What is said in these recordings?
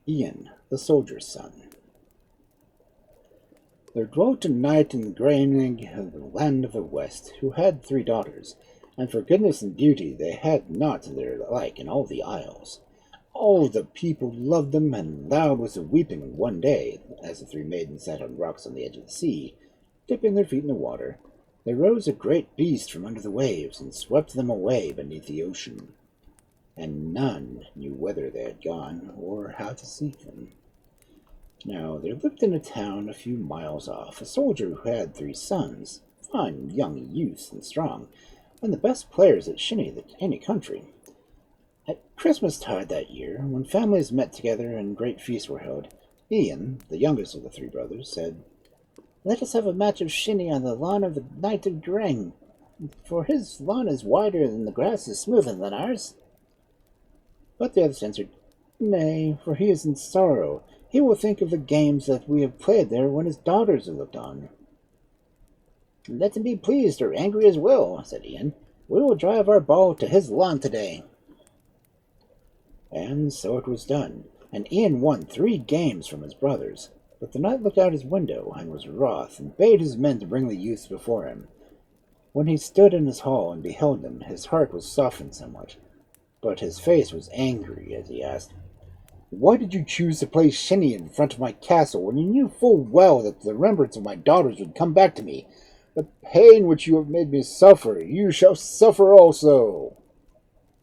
Ian, the soldier's son. There dwelt a knight in the graining of the land of the west, who had 3 daughters, and for goodness and beauty they had not their like in all the isles. All the people loved them, and loud was the weeping one day, as the 3 maidens sat on rocks on the edge of the sea, dipping their feet in the water. There rose a great beast from under the waves, and swept them away beneath the ocean, and none knew whither they had gone, or how to seek them. Now there lived in a town a few miles off a soldier who had 3 sons, fine young youths and strong, and the best players at shinny that any country. At Christmas-tide that year, when families met together and great feasts were held, Ian, the youngest of the 3 brothers, said, "Let us have a match of shinny on the lawn of the Knight of Dreng, for his lawn is wider and the grass is smoother than ours." But the others answered, "Nay, for he is in sorrow. He will think of the games that we have played there when his daughters have looked on." "Let him be pleased or angry as will," said Ian. "We will drive our ball to his lawn today." And so it was done, and Ian won 3 games from his brothers. But the knight looked out his window and was wroth, and bade his men to bring the youths before him. When he stood in his hall and beheld them, his heart was softened somewhat, but his face was angry as he asked, "Why did you choose to play shinny in front of my castle when you knew full well that the remembrance of my daughters would come back to me? The pain which you have made me suffer, you shall suffer also."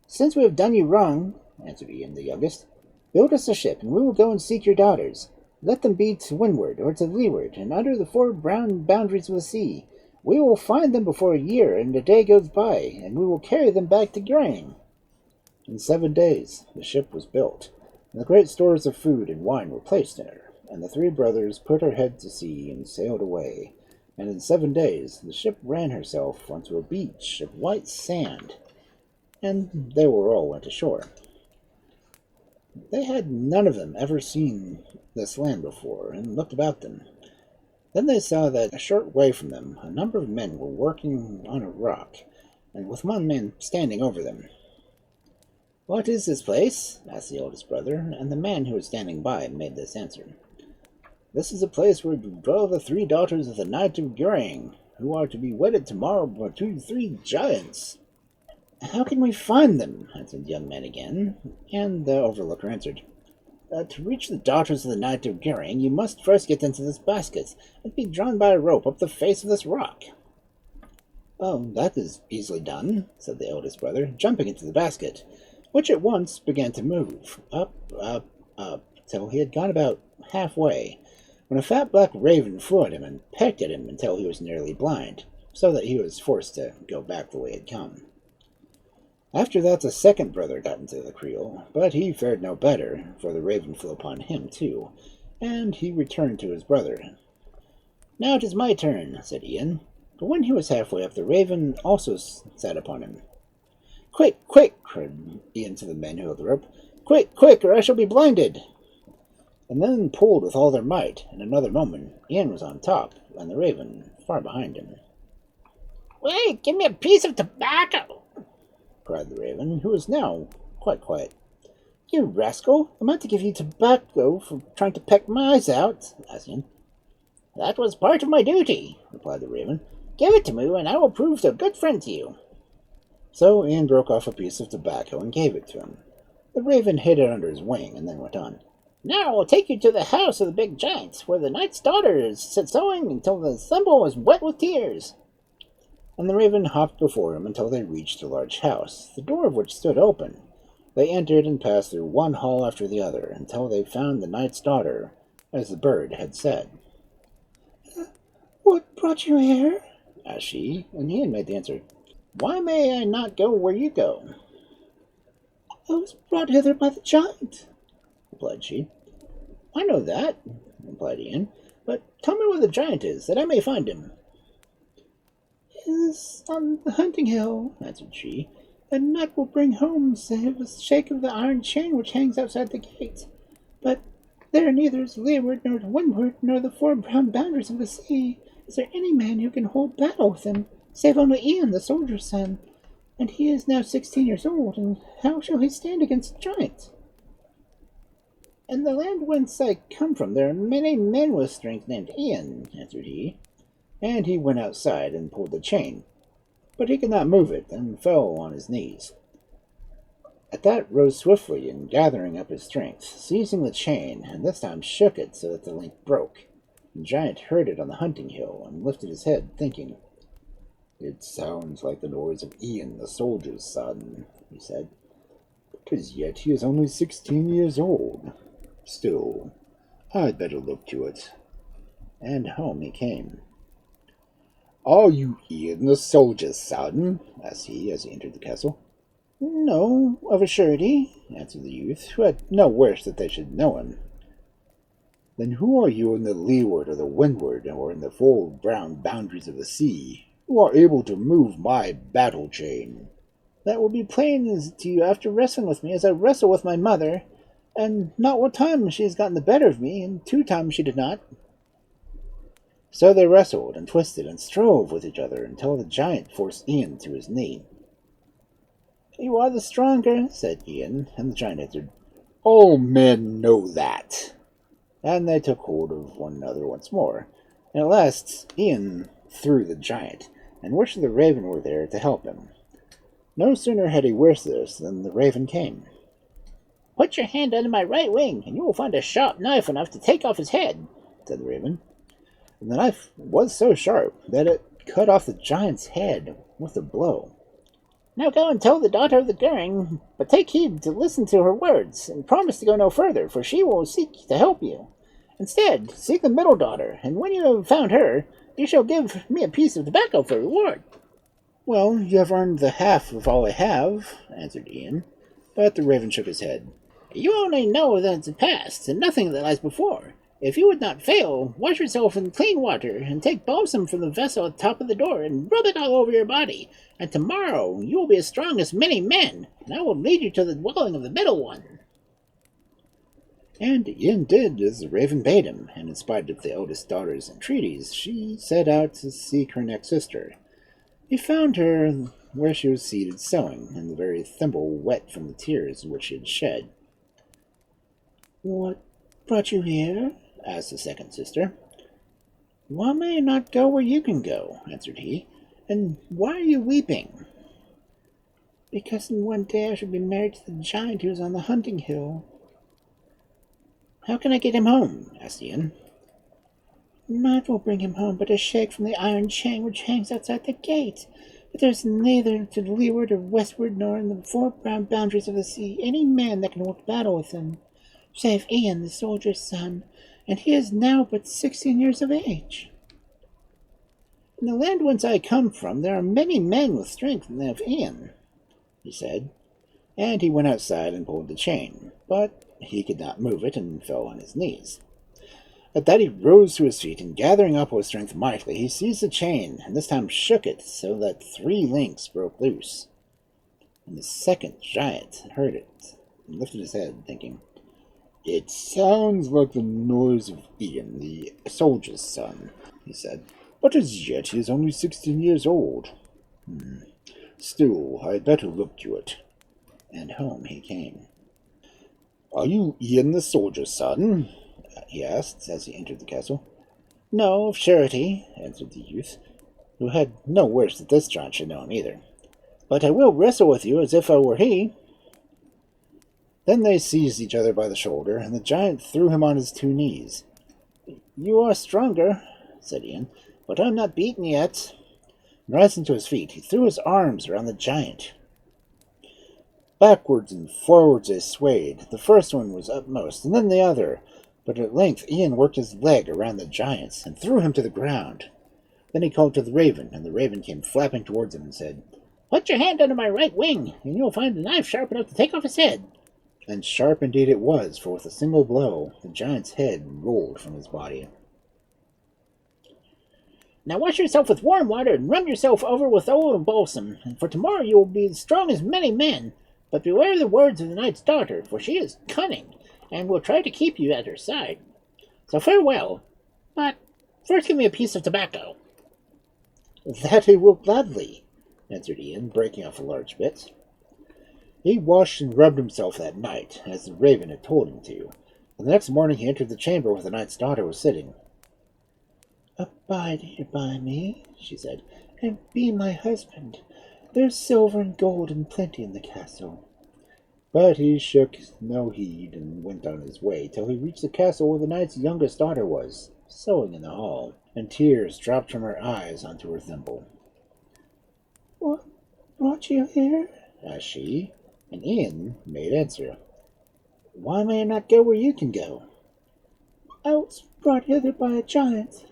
"Since we have done you wrong," answered Ian the youngest, "build us a ship, and we will go and seek your daughters. Let them be to windward or to leeward, and under the 4 brown boundaries of the sea. We will find them before a year and a day goes by, and we will carry them back to Grain." In 7 days the ship was built, and the great stores of food and wine were placed in her, and the 3 brothers put her head to sea and sailed away. And in 7 days the ship ran herself onto a beach of white sand, and they were all went ashore. They had none of them ever seen this land before, and looked about them. Then they saw that a short way from them a number of men were working on a rock, and with one man standing over them. "What is this place?" asked the oldest brother, and the man who was standing by made this answer. "This is a place where dwell the 3 daughters of the Knight of Gurang, who are to be wedded tomorrow by 3 giants." "How can we find them?" answered the young man again, and the overlooker answered, "To reach the daughters of the Knight of Gurang, you must first get into this basket, and be drawn by a rope up the face of this rock." "Oh, that is easily done," said the eldest brother, jumping into the basket, which at once began to move, up, till he had gone about halfway, when a fat black raven flew at him and pecked at him until he was nearly blind, so that he was forced to go back the way he had come. After that the 2 brother got into the creel, but he fared no better, for the raven flew upon him too, and he returned to his brother. "Now it is my turn," said Ian, but when he was halfway up the raven also sat upon him. "Quick, quick!" cried Ian to the men who held the rope. "Quick, quick, or I shall be blinded!" And then pulled with all their might. In another moment Ian was on top, and the raven far behind him. "Wait, give me a piece of tobacco!" cried the raven, who was now quite quiet. "You rascal! I meant to give you tobacco for trying to peck my eyes out," asked Ian. "That was part of my duty," replied the raven. "Give it to me, and I will prove a good friend to you." So Ian broke off a piece of tobacco and gave it to him. The raven hid it under his wing, and then went on. "Now I will take you to the house of the big giant, where the knight's daughters sit sewing until the thimble was wet with tears." And the raven hopped before him until they reached a large house, the door of which stood open. They entered and passed through one hall after the other, until they found the knight's daughter, as the bird had said. "What brought you here?" asked she, and Ian made the answer, "Why may I not go where you go?" "I was brought hither by the giant," replied she. "I know that," replied Ian, "but tell me where the giant is, that I may find him." "He is on the hunting hill," answered she, "and naught will bring home save a shake of the iron chain which hangs outside the gate. But there neither is leeward nor windward nor the 4 brown boundaries of the sea is there any man who can hold battle with him, save only Ian the soldier's son, and he is now 16 years old, and how shall he stand against the giant?" "In the land whence I come from, there are many men with strength named Ian," answered he. And he went outside and pulled the chain, but he could not move it, and fell on his knees. At that rose swiftly, and gathering up his strength, seizing the chain, and this time shook it so that the link broke. The giant heard it on the hunting hill, and lifted his head, thinking, "It sounds like the noise of Ian the soldier's son," he said. "But as yet he is only 16 years old. Still, I'd better look to it." And home he came. "Are you Ian the soldier's son?" asked he as he entered the castle. "No, of a surety," answered the youth, who had no wish that they should know him. "Then who are you in the leeward or the windward, or in the full brown boundaries of the sea, who are able to move my battle chain?" "That will be plain to you after wrestling with me as I wrestle with my mother, and not one time she has gotten the better of me, and 2 times she did not." So they wrestled and twisted and strove with each other until the giant forced Ian to his knee. "You are the stronger," said Ian, and the giant answered, "All men know that." And they took hold of one another once more, and at last Ian threw the giant, and wished the raven were there to help him. No sooner had he wished this than the raven came. "Put your hand under my right wing, and you will find a sharp knife enough to take off his head," said the raven. And the knife was so sharp that it cut off the giant's head with a blow. "Now go and tell the daughter of the Goring, but take heed to listen to her words, and promise to go no further, for she will seek to help you. Instead, seek the middle daughter, and when you have found her, you shall give me a piece of tobacco for reward." "Well, you have earned the half of all I have," answered Ian, but the raven shook his head. "You only know that it's past, and nothing that lies before. If you would not fail, wash yourself in clean water, and take balsam from the vessel at the top of the door, and rub it all over your body, and tomorrow you will be as strong as many men, and I will lead you to the dwelling of the middle one." And Ian did as the raven bade him, and in spite of the eldest daughter's entreaties, she set out to seek her next sister. He found her where she was seated sewing, and the very thimble wet from the tears which she had shed. "What brought you here?" asked the second sister. "Why may I not go where you can go?" answered he. "And why are you weeping?" "Because in one day I shall be married to the giant who is on the hunting hill." "How can I get him home?" asked Ian. "Naught will bring him home but a shake from the iron chain which hangs outside the gate. But there is neither to leeward or westward, nor in the 4 brown boundaries of the sea, any man that can work battle with him, save Ian the soldier's son, and he is now but 16 years of age." "In the land whence I come from, there are many men with strength of Ian," he said, and he went outside and pulled the chain, but he could not move it, and fell on his knees. At that he rose to his feet, and gathering up his strength mightily, he seized the chain, and this time shook it so that 3 links broke loose. And the second giant heard it, and lifted his head, thinking, "It sounds like the noise of Ian, the soldier's son," he said. "But as yet he is only 16 years old. Still, I had better look to it." And home he came. "Are you Ian the soldier's son?" he asked as he entered the castle. "No, of surety," answered the youth, who had no wish that this giant should know him either. "But I will wrestle with you as if I were he." Then they seized each other by the shoulder, and the giant threw him on his 2 knees. "You are stronger," said Ian, "but I'm not beaten yet." And rising to his feet, he threw his arms around the giant. Backwards and forwards they swayed. The first one was upmost, and then the other, but at length Ian worked his leg around the giant, and threw him to the ground. Then he called to the raven, and the raven came flapping towards him, and said, "Put your hand under my right wing, and you will find a knife sharp enough to take off his head." And sharp indeed it was, for with a single blow the giant's head rolled from his body. "Now wash yourself with warm water, and rub yourself over with oil and balsam, and for tomorrow you will be as strong as many men. But beware the words of the knight's daughter, for she is cunning, and will try to keep you at her side. So farewell, but first give me a piece of tobacco." "That I will gladly," answered Ian, breaking off a large bit. He washed and rubbed himself that night, as the raven had told him to. The next morning he entered the chamber where the knight's daughter was sitting. "Abide here by me," she said, "and be my husband. There's silver and gold in plenty in the castle." But he shook no heed and went on his way till he reached the castle where the knight's youngest daughter was, sewing in the hall, and tears dropped from her eyes onto her thimble. "What brought you here?" asked she, and Ian made answer. "Why may I not go where you can go?" "I was brought hither by a giant."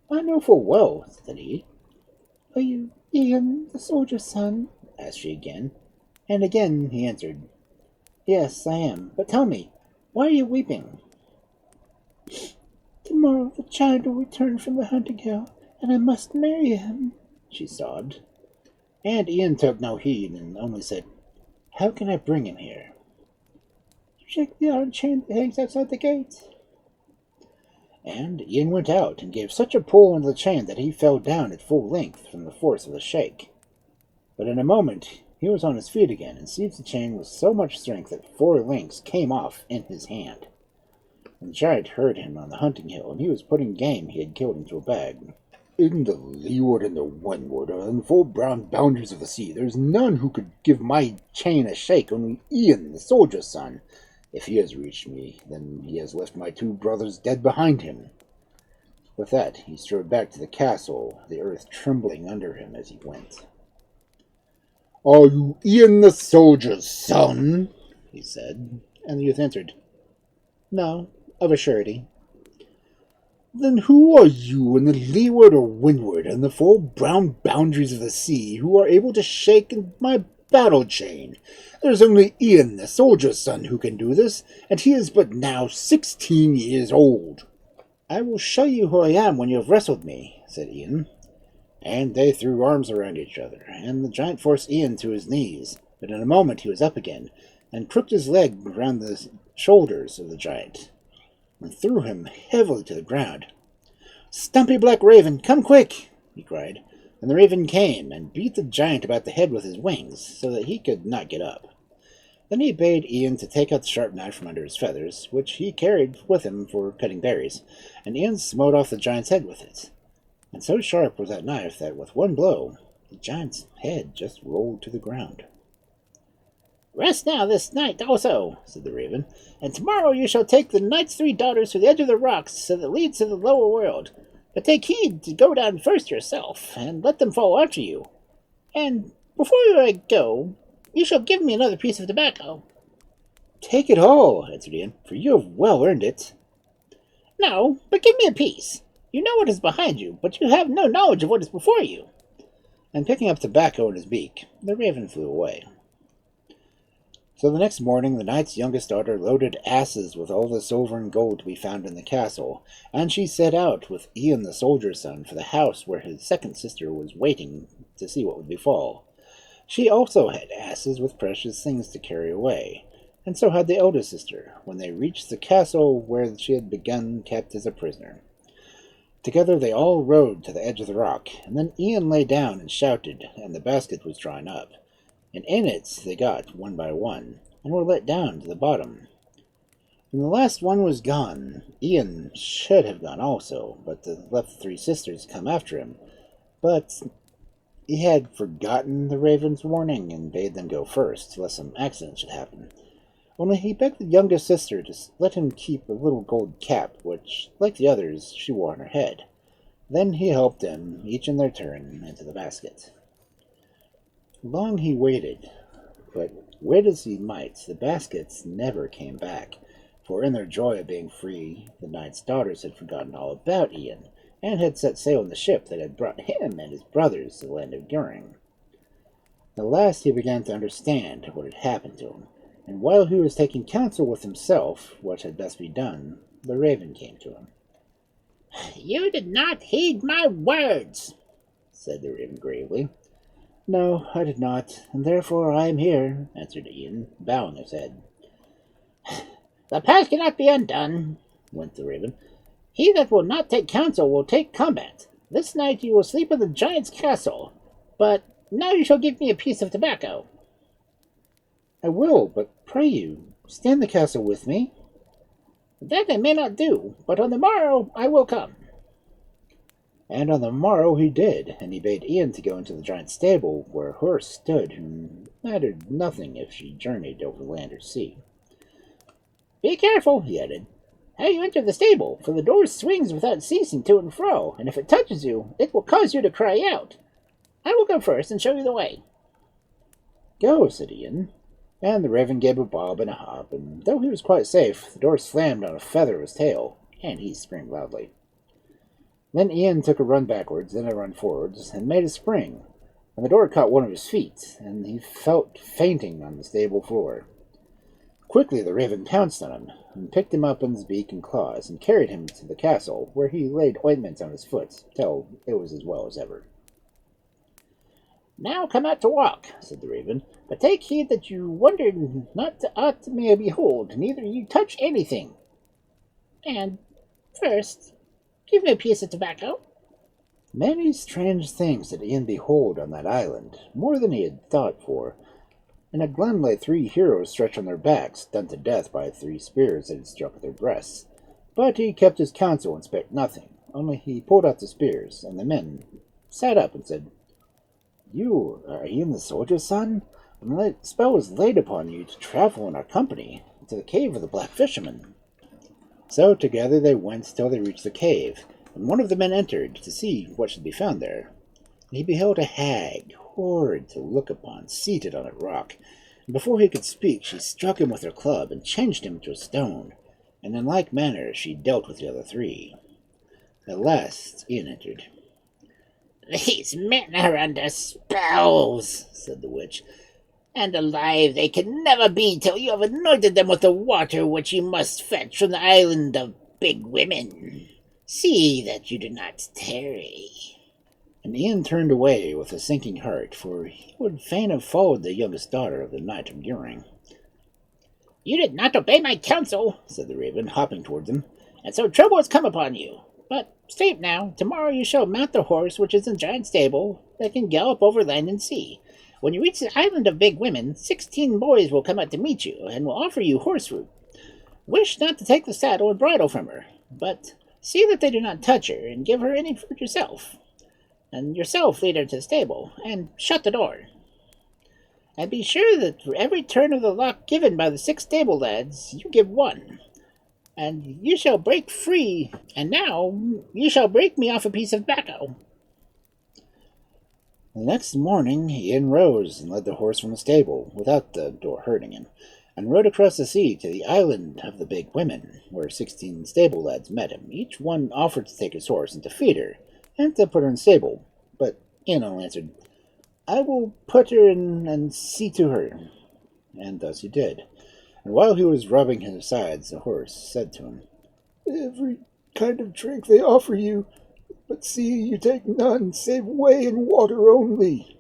"I know full well," said he. "Are you Ian, the soldier's son?" asked she again, and again he answered, "Yes, I am. But tell me, why are you weeping?" "Tomorrow the giant will return from the hunting hill, and I must marry him," she sobbed. And Ian took no heed and only said, "How can I bring him here?" "Shake the iron chain that hangs outside the gate." And Ian went out and gave such a pull on the chain that he fell down at full length from the force of the shake. But in a moment he was on his feet again and seized the chain with so much strength that 4 links came off in his hand. And the giant heard him on the hunting hill, and he was putting game he had killed into a bag. "In the leeward and the windward, and the full brown boundaries of the sea, there is none who could give my chain a shake, only Ian, the soldier's son. If he has reached me, then he has left my 2 brothers dead behind him." With that he strode back to the castle, the earth trembling under him as he went. "Are you Ian the soldier's son?" he said, and the youth answered, "No, of a surety." "Then who are you in the leeward or windward, and the full brown boundaries of the sea, who are able to shake my battle chain? There's only Ian, the soldier's son, who can do this, and he is but now 16 years old." "I will show you who I am when you have wrestled me," said Ian. And they threw arms around each other, and the giant forced Ian to his knees, but in a moment he was up again, and crooked his leg round the shoulders of the giant, and threw him heavily to the ground. "Stumpy black raven, come quick!" he cried, and the raven came and beat the giant about the head with his wings, so that he could not get up. Then he bade Ian to take out the sharp knife from under his feathers, which he carried with him for cutting berries, and Ian smote off the giant's head with it. And so sharp was that knife that with one blow the giant's head just rolled to the ground. "Rest now this night also," said the raven, "and tomorrow you shall take the knight's 3 daughters to the edge of the rocks that leads to the lower world. But take heed to go down first yourself, and let them follow after you. And before I go, you shall give me another piece of tobacco." "Take it all," answered Ian, "for you have well earned it." "No, but give me a piece. You know what is behind you, but you have no knowledge of what is before you." And picking up tobacco in his beak, the raven flew away. So the next morning the knight's youngest daughter loaded asses with all the silver and gold to be found in the castle, and she set out with Ian the soldier's son for the house where his second sister was waiting to see what would befall. She also had asses with precious things to carry away, and so had the eldest sister, when they reached the castle where she had been kept as a prisoner. Together they all rode to the edge of the rock, and then Ian lay down and shouted, and the basket was drawn up. And in it they got one by one, and were let down to the bottom. When the last one was gone, Ian should have gone also, but left the 3 sisters come after him. But he had forgotten the raven's warning, and bade them go first, lest some accident should happen. Only he begged the youngest sister to let him keep a little gold cap, which, like the others, she wore on her head. Then he helped them, each in their turn, into the basket. Long he waited, but wait as he might, the baskets never came back, for in their joy at being free, the knight's daughters had forgotten all about Ian, and had set sail in the ship that had brought him and his brothers to the land of Guring. At last he began to understand what had happened to him, and while he was taking counsel with himself what had best be done, the raven came to him. "You did not heed my words," said the raven gravely. "No, I did not, and therefore I am here," answered Ian, bowing his head. "The past cannot be undone," went the raven. "He that will not take counsel will take combat. This night you will sleep in the giant's castle, but now you shall give me a piece of tobacco." "I will, but pray you, stay in the castle with me." That I may not do, but on the morrow I will come. And on the morrow he did, and he bade Ian to go into the giant stable where a horse stood whom mattered nothing if she journeyed over land or sea. Be careful, he added, how you enter the stable, for the door swings without ceasing to and fro, and if it touches you, it will cause you to cry out. I will go first and show you the way. Go, said Ian, and the raven gave a bob and a hop, and though he was quite safe, the door slammed on a feather of his tail, and he screamed loudly. Then Ian took a run backwards, then a run forwards, and made a spring, and the door caught one of his feet, and he felt fainting on the stable floor. Quickly the raven pounced on him, and picked him up in his beak and claws, and carried him to the castle, where he laid ointment on his foot, till it was as well as ever. Now come out to walk, said the raven, but take heed that you wonder not to aught may behold, neither you touch anything. And first, give me a piece of tobacco. Many strange things did Ian behold on that island, more than he had thought for. In a glen lay 3 heroes stretched on their backs, done to death by 3 spears that had struck at their breasts. But he kept his counsel and spake nothing, only he pulled out the spears, and the men sat up and said, You are Ian the soldier's son? And the spell was laid upon you to travel in our company to the cave of the black fisherman. So together they went till they reached the cave, and one of the men entered to see what should be found there. And he beheld a hag, horrid to look upon, seated on a rock, and before he could speak she struck him with her club and changed him to a stone, and in like manner she dealt with the other 3. At last Ian entered. These men are under spells, said the witch, and alive they can never be till you have anointed them with the water which you must fetch from the island of big women. See that you do not tarry. And Ian turned away with a sinking heart, for he would fain have followed the youngest daughter of the Knight of During. You did not obey my counsel, said the raven, hopping towards him, and so trouble has come upon you. But sleep now. Tomorrow you shall mount the horse which is in the giant stable that can gallop over land and sea. When you reach the island of big women, 16 boys will come out to meet you, and will offer you horse fruit. Wish not to take the saddle and bridle from her, but see that they do not touch her, and give her any fruit yourself. And yourself lead her to the stable, and shut the door. And be sure that for every turn of the lock given by the 6 stable lads, you give 1. And you shall break free, and now you shall break me off a piece of tobacco. The next morning Ian rose and led the horse from the stable, without the door hurting him, and rode across the sea to the island of the big women, where 16 stable lads met him. Each one offered to take his horse and to feed her, and to put her in the stable, but Ian only answered, I will put her in and see to her. And thus he did. And while he was rubbing his sides, the horse said to him, Every kind of drink they offer you, but see you take none, save whey and water only.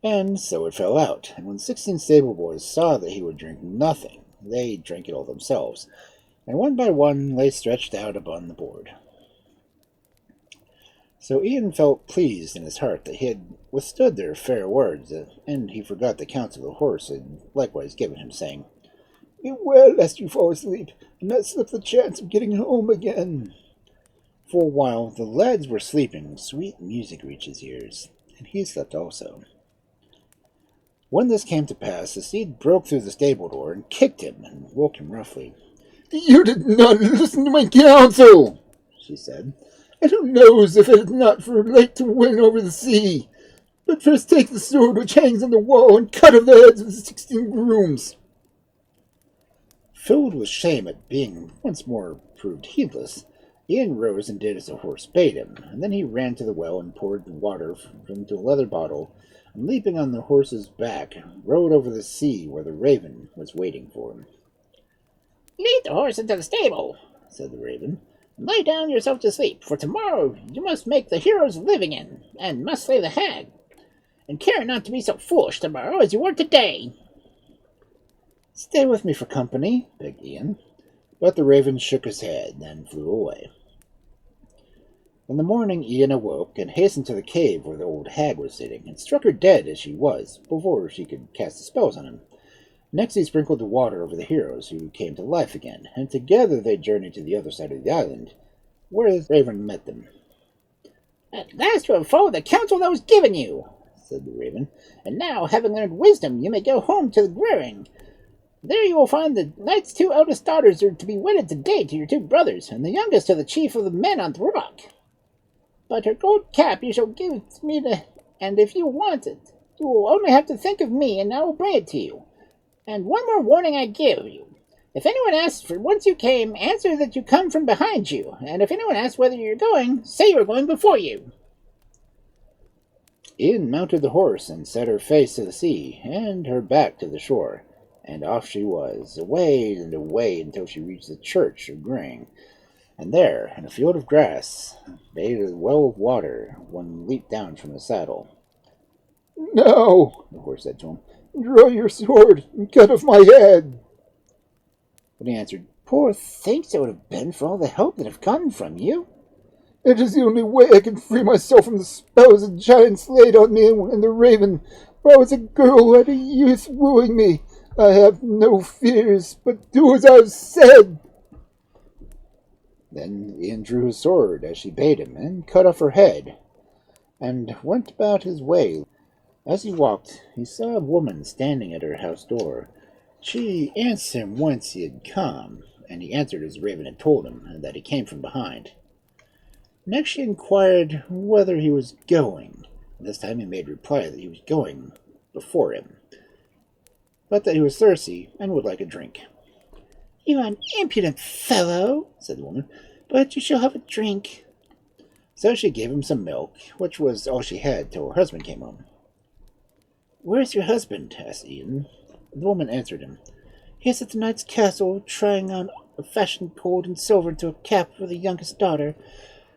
And so it fell out, and when 16 stable boys saw that he would drink nothing, they drank it all themselves, and one by one lay stretched out upon the board. So Ian felt pleased in his heart that he had withstood their fair words, and he forgot the counsel the horse had likewise given him, saying, Beware lest you fall asleep, and not slip the chance of getting home again. For a while the lads were sleeping, sweet music reached his ears, and he slept also. When this came to pass, the steed broke through the stable door and kicked him, and woke him roughly. You did not listen to my counsel, she said. And who knows if it is not for late to win over the sea? But first take the sword which hangs on the wall and cut off the heads of the 16 grooms. Filled with shame at being once more proved heedless, Ian rose and did as the horse bade him, and then he ran to the well and poured the water into a leather bottle, and leaping on the horse's back, rode over the sea where the raven was waiting for him. Lead the horse into the stable, said the raven, and lay down yourself to sleep, for tomorrow you must make the heroes living in, and must slay the hag. And care not to be so foolish tomorrow as you were today. Stay with me for company, begged Ian, but the raven shook his head and flew away. In the morning Ian awoke and hastened to the cave where the old hag was sitting, and struck her dead as she was, before she could cast the spells on him. Next, he sprinkled the water over the heroes, who came to life again, and together they journeyed to the other side of the island, where the raven met them. "At last you have followed the counsel that was given you," said the raven, "and now, having learned wisdom, you may go home to the growing. There you will find the knight's two eldest daughters are to be wedded today to your two brothers, and the youngest to the chief of the men on the rock. But her gold cap you shall give me and if you want it, you will only have to think of me, and I will bring it to you. And one more warning I give you. If anyone asks for whence you came, answer that you come from behind you, and if anyone asks whither you're going, say you're going before you." Ian mounted the horse and set her face to the sea, and her back to the shore, and off she was, away and away until she reached the church of Grang. And there, in a field of grass, bathed with a well of water, one leaped down from the saddle. "No," the horse said to him. "Draw your sword and cut off my head." But he answered, "Poor thanks it would have been for all the help that have come from you." "It is the only way I can free myself from the spells the giants laid on me and the raven. For I was a girl who had a youth wooing me. I have no fears, but do as I have said." Then Ian drew his sword, as she bade him, and cut off her head, and went about his way. As he walked, he saw a woman standing at her house door. She asked him whence he had come, and he answered as the raven had told him, and that he came from behind. Next she inquired whither he was going. This time he made reply that he was going before him, but that he was thirsty and would like a drink. "You are an impudent fellow," said the woman, "but you shall have a drink." So she gave him some milk, which was all she had till her husband came home. "Where is your husband?" asked Ian. The woman answered him, "He is at the knight's castle, trying on a fashioned gold and silver into a cap for the youngest daughter,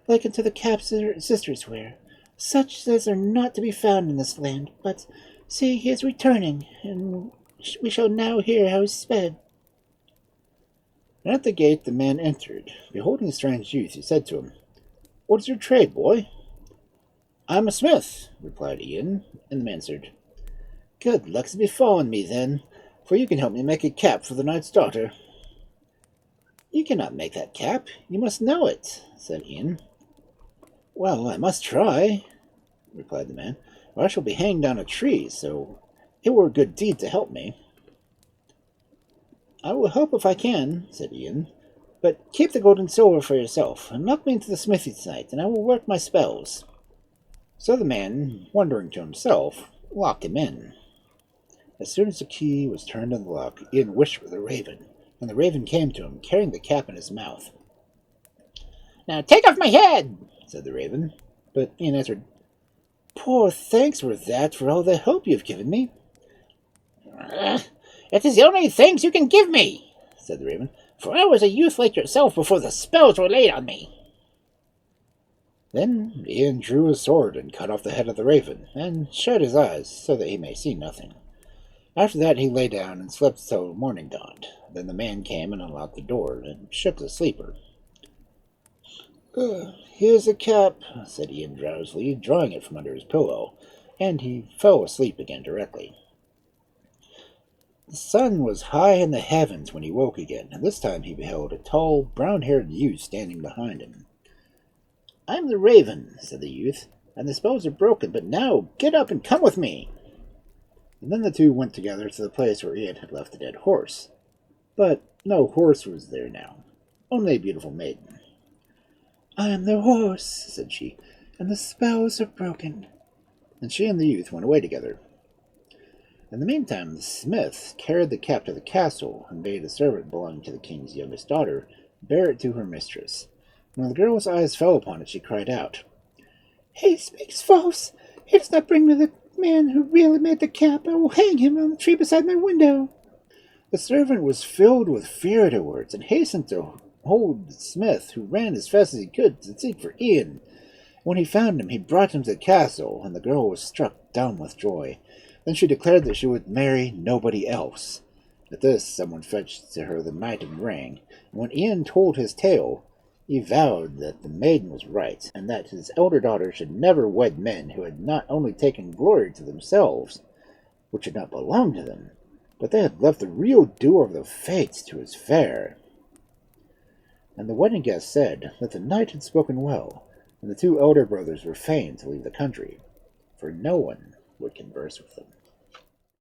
like unto the caps her sisters wear, such as are not to be found in this land. But see, he is returning, and we shall now hear how he sped." And at the gate the man entered. Beholding the strange youth, he said to him, "What is your trade, boy?" "I am a smith," replied Ian, and the man answered, "Good luck has befallen me, then, for you can help me make a cap for the knight's daughter." "You cannot make that cap. You must know it," said Ian. "Well, I must try," replied the man, "or I shall be hanged down a tree, so it were a good deed to help me." "I will help if I can," said Ian, "but keep the gold and silver for yourself, and lock me into the smithy tonight, and I will work my spells." So the man, wondering to himself, locked him in. As soon as the key was turned in the lock, Ian wished for the raven, and the raven came to him, carrying the cap in his mouth. "Now take off my head," said the raven, but Ian answered, "Poor thanks were that for all the help you have given me." "It is the only thanks you can give me," said the raven, "for I was a youth like yourself before the spells were laid on me." Then Ian drew his sword and cut off the head of the raven, and shut his eyes so that he may see nothing. After that he lay down and slept till morning dawned. Then the man came and unlocked the door, and shook the sleeper. "Here's the cap," said Ian drowsily, drawing it from under his pillow, and he fell asleep again directly. The sun was high in the heavens when he woke again, and this time he beheld a tall, brown-haired youth standing behind him. "I am the raven," said the youth, "and the spells are broken, but now get up and come with me." And then the two went together to the place where Ian had left the dead horse. But no horse was there now, only a beautiful maiden. "I am the horse," said she, "and the spells are broken." And she and the youth went away together. In the meantime, the smith carried the cap to the castle, and bade a servant belonging to the king's youngest daughter bear it to her mistress. When the girl's eyes fell upon it, she cried out, "He speaks false! He does not bring me the man who really made the cap. I will hang him on the tree beside my window." The servant was filled with fear at her words, and hastened to hold the smith, who ran as fast as he could to seek for Ian. When he found him, he brought him to the castle, and the girl was struck dumb with joy. Then she declared that she would marry nobody else. At this, someone fetched to her the knight of the ring, and when Ian told his tale, he vowed that the maiden was right, and that his elder daughter should never wed men who had not only taken glory to themselves, which did not belong to them, but they had left the real doer of the fates to his fare. And the wedding guest said that the knight had spoken well, and the two elder brothers were fain to leave the country, for no one would converse with them.